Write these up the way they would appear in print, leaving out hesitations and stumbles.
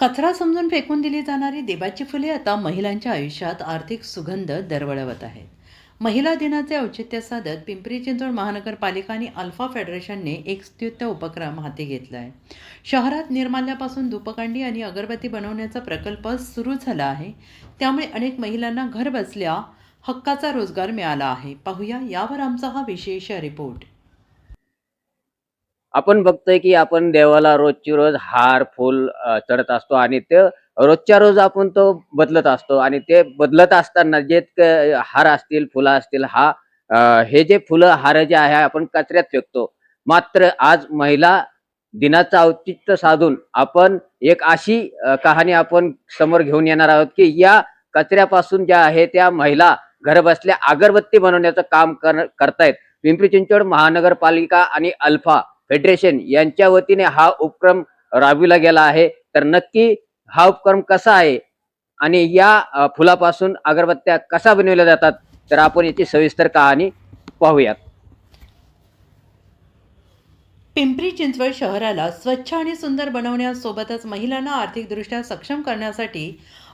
कचरा समजून फेकून दिली जाणारी देवाची फुले आता महिलांच्या आयुष्यात आर्थिक सुगंध दरवळवत आहेत. महिला दिनाचे औचित्य साधत पिंपरी चिंचवड महानगरपालिका आणि अल्फा फेडरेशनने एक स्तुत्य उपक्रम हाती घेतला आहे. शहरात निर्माल्यापासून धूपकांडी आणि अगरबत्ती बनवण्याचा प्रकल्प सुरू झाला आहे. त्यामुळे अनेक महिलांना घर बसल्या हक्काचा रोजगार मिळाला आहे. पाहूया यावर आमचा हा विशेष रिपोर्ट. आपण बघतोय की आपण देवाला रोजची रोज हार फूल चढत असतो आणि ते रोजच्या रोज आपण तो बदलत असतो आणि ते बदलत असताना जे हार असतील फुलं असतील हे जे फुलं हार जे आहे आपण कचऱ्यात फेकतो. मात्र आज महिला दिनाचं औचित्य साधून आपण एक अशी कहाणी आपण समोर घेऊन येणार आहोत की या कचऱ्यापासून ज्या आहे त्या महिला घर बसल्या अगरबत्ती बनवण्याचं काम करतायत. पिंपरी चिंचवड महानगरपालिका आणि अल्फा फेडरेशन यांच्या वतीने हा उपक्रम राबविला गेला आहे. तर नक्की हा उपक्रम कसा आहे आणि या फुलापासून अगरबत्त्या कसा बनवल्या जातात तर आपण याची सविस्तर कहाणी पाहूयात. पिंपरी चिंचवड शहराला स्वच्छ आणि सुंदर बनवण्यासोबतच महिलांना आर्थिकदृष्ट्या सक्षम करण्यासाठी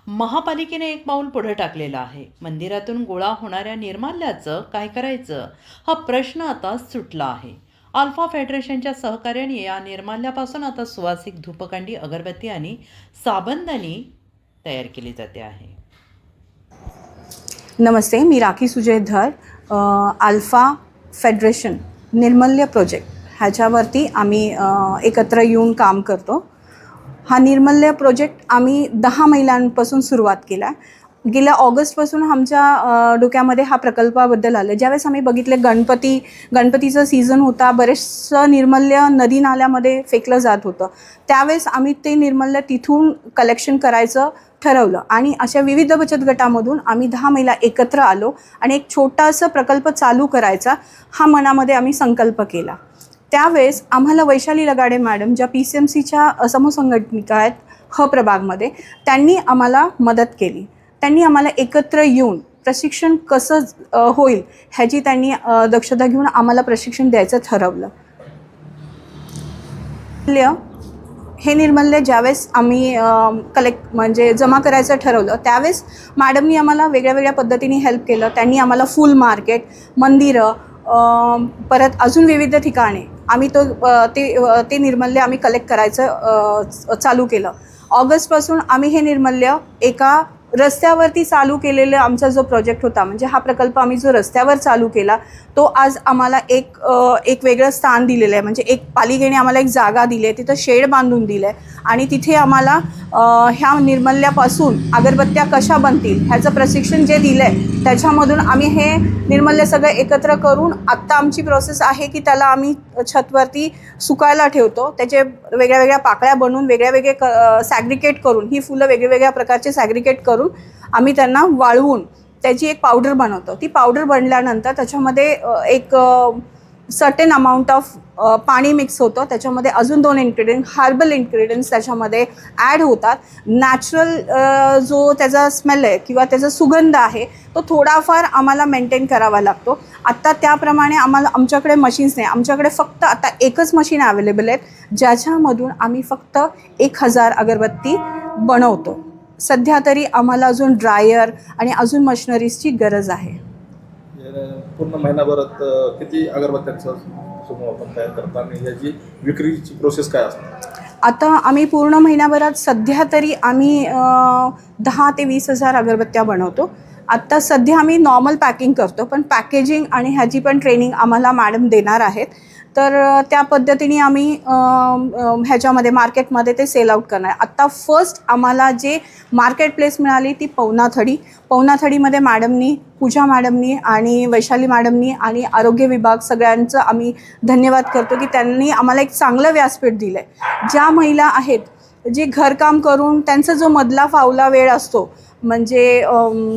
महापालिकेने एक पाऊल पुढे टाकलेलं आहे. मंदिरातून गोळा होणाऱ्या निर्माल्याचं काय करायचं हा प्रश्न आता सुटला आहे. अल्फा फेडरेशनच्या सहकार्याने या निर्माल्यापासून आता सुवासिक धूपकांडी अगरबत्ती आणि साबणदाणी तयार केली जाते आहे. नमस्ते, मी राखी सुजय धर. अल्फा फेडरेशन निर्मल्य प्रोजेक्ट ह्याच्यावरती आम्ही एकत्र येऊन काम करतो. हा निर्मल्य प्रोजेक्ट आम्ही 10 महिलांपासून सुरुवात केला. गेल्या ऑगस्टपासून आमच्या डोक्यामध्ये हा प्रकल्पाबद्दल आलं. ज्यावेळेस आम्ही बघितले गणपतीचा सीझन होता, बरेचसं निर्मल्य नदी नाल्यामध्ये फेकलं जात होतं. त्यावेळेस आम्ही ते निर्मल्य तिथून कलेक्शन करायचं ठरवलं आणि अशा विविध बचत गटामधून आम्ही 10 महिला एकत्र आलो आणि एक छोटासा प्रकल्प चालू करायचा हा मनामध्ये आम्ही संकल्प केला. त्यावेळेस आम्हाला वैशाली लगाडे मॅडम ज्या PCMCच्या समूहसंघटनिका आहेत प्रभागमध्ये, त्यांनी आम्हाला मदत केली. त्यांनी आम्हाला एकत्र येऊन प्रशिक्षण कसं होईल ह्याची त्यांनी दक्षता घेऊन आम्हाला प्रशिक्षण द्यायचं ठरवलं. हे निर्मल्य ज्यावेळेस आम्ही म्हणजे जमा करायचं ठरवलं त्यावेळेस मॅडमनी आम्हाला वेगळ्या वेगळ्या पद्धतीने हेल्प केलं. त्यांनी आम्हाला फुल मार्केट, मंदिरं, परत अजून विविध ठिकाणे आम्ही ते निर्मल्य आम्ही कलेक्ट करायचं चालू केलं. ऑगस्टपासून आम्ही हे निर्मल्य एका रस्त्यावरती चालू केलेला आमचा जो प्रोजेक्ट होता, म्हणजे हा प्रकल्प आम्ही जो रस्त्यावर चालू केला तो आज आम्हाला एक वेगळं स्थान दिलेलं आहे. म्हणजे एक पालिकेने आम्हाला एक जागा दिली आहे, तिथं शेड बांधून दिलं आहे आणि तिथे आम्हाला ह्या निर्मल्यापासून अगरबत्त्या कशा बनतील ह्याचं प्रशिक्षण जे दिलं आहे त्याच्यामधून आम्ही हे निर्मल्य सगळं एकत्र करून आत्ता आमची प्रोसेस आहे की त्याला आम्ही छतवरती सुकायला ठेवतो. त्याचे वेगळ्या वेगळ्या पाकळ्या बनवून वेगळे सॅग्रिकेट करून ही फुलं वेगवेगळ्या प्रकारचे सॅग्रिकेट करून आम्ही त्यांना वाळवून त्याची एक पावडर बनवतो. ती पावडर बनल्यानंतर त्याच्यामध्ये एक सर्टेन अमाऊंट ऑफ पाणी मिक्स होतं. त्याच्यामध्ये अजून 2 इन्ग्रेडियंट हर्बल इन्ग्रेडियंट्स त्याच्यामध्ये ॲड होतात. नॅचरल जो त्याचा स्मेल आहे किंवा त्याचा सुगंध आहे तो थोडाफार आम्हाला मेंटेन करावा लागतो. आत्ता त्याप्रमाणे आमच्याकडे मशीन्स नाही. आमच्याकडे फक्त आता एकच मशीन अवेलेबल आहेत ज्याच्यामधून आम्ही फक्त 1000 अगरबत्ती बनवतो. सध्या तरी आम्हाला अजून ड्रायर आणि अजून मशिनरीजची गरज आहे. पूर्ण महिनाभरात किती अगरबत्त्यांचा समूह आपण तयार करता आणि याची विक्रीची प्रोसेस काय असणार? आता आम्ही पूर्ण महिन्याभरात सध्या तरी आम्ही 10 ते 20,000 अगरबत्त्या बनवतो. आत्ता सध्या आम्ही नॉर्मल पॅकिंग करतो, पण पॅकेजिंग आणि ह्याची पण ट्रेनिंग आम्हाला मॅडम देणार आहेत. तर त्या पद्धतीने आम्ही ह्याच्यामध्ये मार्केटमध्ये ते सेल आउट करणार. आत्ता फर्स्ट आम्हाला जे मार्केट प्लेस मिळाली ती पवनाथडीमध्ये मॅडमनी, पूजा मॅडमनी आणि वैशाली मॅडमनी आणि आरोग्य विभाग सगळ्यांचं आम्ही धन्यवाद करतो की त्यांनी आम्हाला एक चांगलं व्यासपीठ दिलं आहे. ज्या महिला आहेत जे घरकाम करून त्यांचा जो मधला फावला वेळ असतो म्हणजे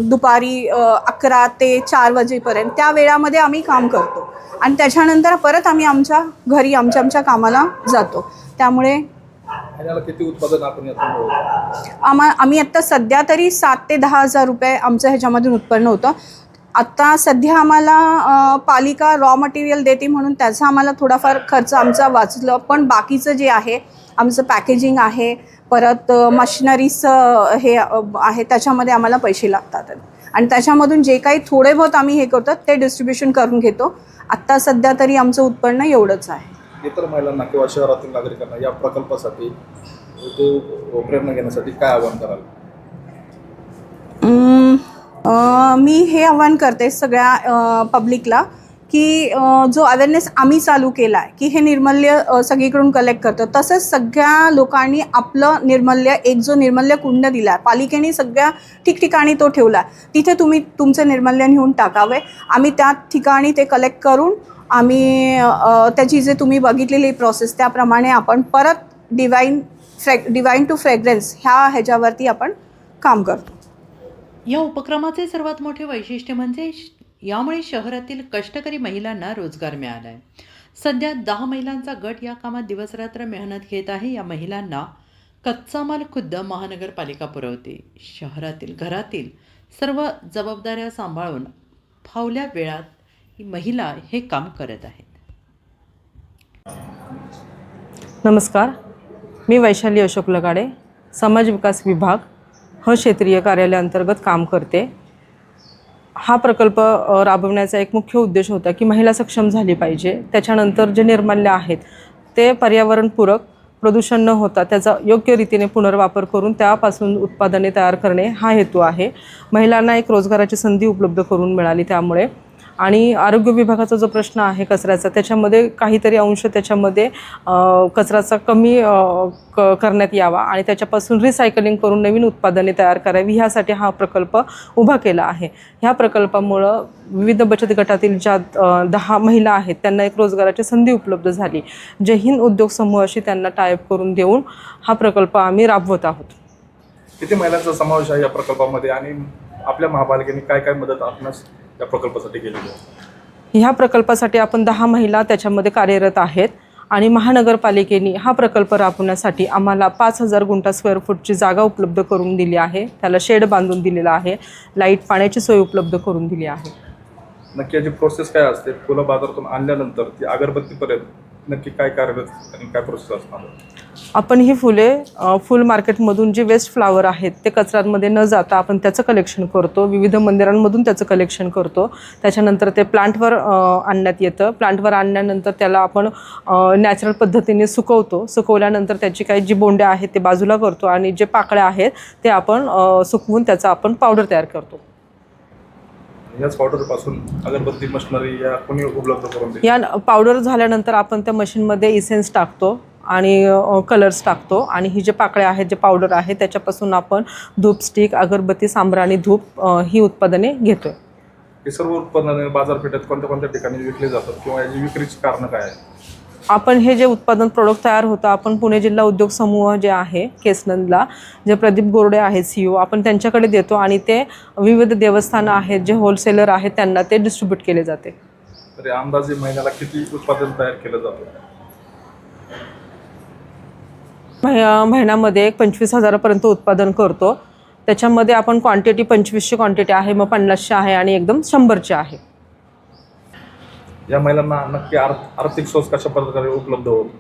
दुपारी 11 ते 4 वाजेपर्यंत त्या वेळामध्ये आम्ही काम करतो आणि त्याच्यानंतर परत आम्ही आमच्या घरी आमच्या कामाला जातो. त्यामुळे किती उत्पादन आपण आम्ही आत्ता सध्या तरी 7 ते 10,000 रुपये आमचं ह्याच्यामधून उत्पन्न होतं. आत्ता सध्या आम्हाला पालिका रॉ मटेरियल देते म्हणून त्याचा आम्हाला थोडाफार खर्च आमचा वाचलं, पण बाकीचं जे आहे आमचं पॅकेजिंग आहे, परत मशिनरीचं हे आहे, त्याच्यामध्ये आम्हाला पैसे लागतात आणि त्याच्यामधून जे काही थोडे बहुत आम्ही हे करतो ते डिस्ट्रीब्युशन करून घेतो. आत्ता सध्या तरी आमचं उत्पन्न एवढंच आहे. इतर महिलांना किंवा शहरातील नागरिकांना या प्रकल्पासाठी प्रेरणा घेण्यासाठी काय आवाहन कराल? मी हे आव्हान करते सगळ्या पब्लिकला की जो अवेअरनेस आम्ही चालू केला आहे की हे निर्मल्य सगळीकडून कलेक्ट करतं, तसंच सगळ्या लोकांनी आपलं निर्मल्य, एक जो निर्मल्य कुंड दिला आहे पालिकेने सगळ्या ठिकठिकाणी तो ठेवला आहे, तिथे तुम्ही तुमचं निर्मल्य नेऊन टाकावे. आम्ही त्या ठिकाणी ते कलेक्ट करून आम्ही त्याची जे तुम्ही बघितलेली प्रोसेस त्याप्रमाणे आपण परत डिवाइन टू फ्रेग्रन्स ह्याच्यावरती आपण काम करतो. या उपक्रमाचे सर्वात मोठे वैशिष्ट्य म्हणजे यामुळे शहरातील कष्टकरी महिलांना रोजगार मिळाला आहे. सध्या 10 महिलांचा गट या कामात दिवसरात्र मेहनत घेत आहे. या महिलांना कच्चा माल खुद्द महानगरपालिका पुरवते. शहरातील घरातील सर्व जबाबदाऱ्या सांभाळून फावल्या वेळात ही महिला हे काम करत आहेत. नमस्कार, मी वैशाली अशोक लगाडे, समाज विकास विभाग क्षेत्रीय कार्यालयाअंतर्गत काम करते. हा प्रकल्प राबवण्याचा एक मुख्य उद्देश होता की महिला सक्षम झाली पाहिजे. त्याच्यानंतर जे निर्माल्य आहेत ते पर्यावरणपूरक, प्रदूषण न होता त्याचा योग्य रीतीने पुनर्वापर करून त्यापासून उत्पादने तयार करणे हा हेतू आहे. महिलांना एक रोजगाराची संधी उपलब्ध करून मिळाली त्यामुळे. आणि आरोग्य विभागाचा जो प्रश्न आहे कचऱ्याचा, त्याच्यामध्ये काहीतरी अंश त्याच्यामध्ये कचऱ्याचा कमी करण्यात यावा आणि त्याच्यापासून रिसायकलिंग करून नवीन उत्पादने तयार करावी, ह्यासाठी हा प्रकल्प उभा केला आहे. ह्या प्रकल्पामुळं विविध बचत गटातील ज्या 10 महिला आहेत त्यांना एक रोजगाराची संधी उपलब्ध झाली. जय हिंद उद्योग समूहाशी त्यांना टायअप करून देऊन हा प्रकल्प आम्ही राबवत आहोत. किती महिलांचा समावेश आहे या प्रकल्पामध्ये आणि आपल्या महापालिकेने काय काय मदत आपणास या प्रकल्पासाठी केलेली आहे? ह्या प्रकल्पासाठी आपण 10 महिला त्याच्यामध्ये कार्यरत आहेत आणि महानगरपालिकेने हा प्रकल्प राबवण्यासाठी आम्हाला 5000 गुंठा स्क्वेअर फूटची जागा उपलब्ध करून दिली आहे. त्याला शेड बांधून दिलेला आहे, लाईट पाण्याची सोय उपलब्ध करून दिली आहे. नक्की याची प्रोसेस काय असते? फुलं बाजारातून आणल्यानंतर ती अगरबत्तीपर्यंत नक्की काय कार्यरत आणि काय प्रोसेस असणार? आपण ही फुल मार्केटमधून जे वेस्ट फ्लावर आहेत ते कचऱ्यांमध्ये न जाता आपण त्याचं कलेक्शन करतो. विविध मंदिरांमधून त्याचं कलेक्शन करतो. त्याच्यानंतर ते प्लांटवर आणण्यात येतं. प्लांटवर आणल्यानंतर त्याला आपण नॅचरल पद्धतीने सुकवतो. सुकवल्यानंतर त्याची काही जी बोंड्या आहेत ते बाजूला करतो आणि जे पाकळ्या आहेत ते आपण सुकवून त्याचा आपण पावडर तयार करतो. याच पावडरपासून अगरबत्ती, मशिनरी या कोणी उपलब्ध करून देते? या पावडर झाल्यानंतर आपण त्या मशीनमध्ये इसेन्स टाकतो आणि कलर्स टाकतो आणि ही जे पाकळ्या आहेत, जे पावडर आहे, त्याच्यापासून आपण धूप स्टिक, अगरबत्ती, सांब्राणी, धूप ही उत्पादने घेतो. हे सर्व उत्पादने बाजारपेठेत कोणत्या कोणत्या ठिकाणी विकले जातात किंवा याची विक्रीची कारणं काय आहे? आपण हे जे उत्पादन प्रोडक्ट तयार होतं आपण पुणे जिल्हा उद्योग समूह जे आहे केसनंदला, जे प्रदीप गोरडे आहेत CEO, आपण त्यांच्याकडे देतो आणि ते विविध देवस्थानं आहेत, जे होलसेलर आहेत, त्यांना ते डिस्ट्रीब्यूट केले जाते. तरी अंदाजे महिन्याला किती उत्पादन तयार केलं जातं? महिन्यामध्ये 25,000पर्यंत उत्पादन करतो. त्याच्यामध्ये आपण क्वांटिटी 2500 क्वांटिटी आहे, मग 50 आहे आणि एकदम 100 आहे. या महिलांना नक्की आर्थिक सोर्स कशा प्रकारे उपलब्ध होतो?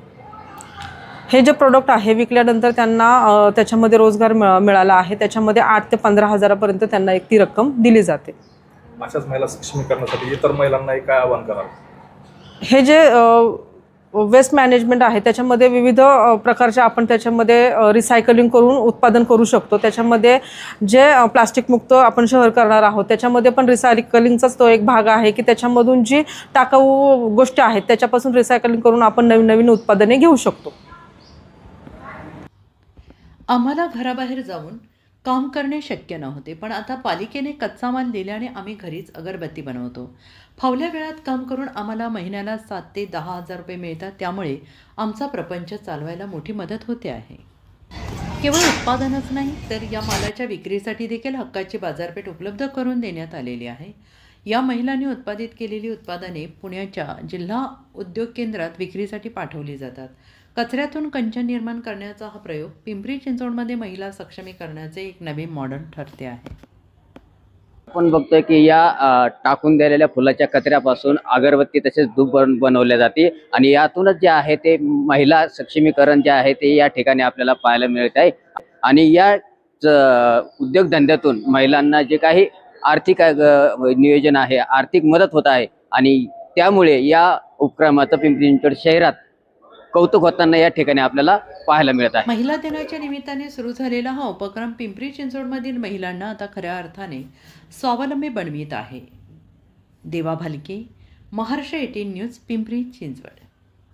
हे जे प्रोडक्ट आहे विकल्यानंतर त्यांना त्याच्यामध्ये रोजगार मिळाला आहे. त्याच्यामध्ये 8 ते 15,000पर्यंत त्यांना एक ती रक्कम दिली जाते. अशाच महिला सक्षमीकरणासाठी इतर महिलांनाही काय आवाहन कराल? हे जे वेस्ट मॅनेजमेंट आहे त्याच्यामध्ये विविध प्रकारचे आपण त्याच्यामध्ये रिसायकलिंग करून उत्पादन करू शकतो. त्याच्यामध्ये जे प्लास्टिकमुक्त आपण शहर करणार आहोत त्याच्यामध्ये पण रिसायकलिंगचाच तो एक भाग आहे की त्याच्यामधून जी टाकाऊ गोष्टी आहेत त्याच्यापासून रिसायकलिंग करून आपण नवीन नवीन उत्पादने घेऊ शकतो. आम्हाला घराबाहेर जाऊन काम करणे शक्य नव्हते, पण आता पालिकेने कच्चा माल दिल्याने आम्ही घरीच अगरबत्ती बनवतो. फावल्या वेळात काम करून आम्हाला महिन्याला 7 ते 10 हजार रुपये मिळतात. त्यामुळे आमचा प्रपंच चालवायला मोठी मदत होते आहे. केवळ उत्पादनच नाही तर या मालाच्या विक्रीसाठी देखील हक्काची बाजारपेठ उपलब्ध करून देण्यात आलेली आहे. या महिलांनी उत्पादित केलेली उत्पादने पुण्याच्या जिल्हा उद्योग केंद्रात विक्रीसाठी पाठवली जातात. कचऱ्यातून कंचन निर्माण करण्याचा हा प्रयोग पिंपरी चिंचवडमध्ये महिला सक्षमीकरणाचे एक नवीन मॉडेल ठरते आहे. आपण बघतोय की या टाकून दिलेल्या फुलाच्या कचऱ्यापासून अगरबत्ती तसेच धूप बनवले जाते आणि यातूनच जे आहे ते महिला सक्षमीकरण जे आहे ते या ठिकाणी आपल्याला पाहायला मिळत आहे. आणि या उद्योगधंद्यातून महिलांना जे काही आर्थिक नियोजन आहे, आर्थिक मदत होत आहे आणि त्यामुळे या उपक्रमाचं पिंपरी चिंचवड शहरात कौतुक होताना या ठिकाणी आपल्याला पाहायला मिळत आहे. महिला दिनाच्या निमित्ताने सुरू झालेला हा उपक्रम पिंपरी चिंचवडमधील महिलांना आता खऱ्या अर्थाने स्वावलंबी बनवित आहे. देवा भालके, महाराष्ट्र 18 न्यूज, पिंपरी चिंचवड.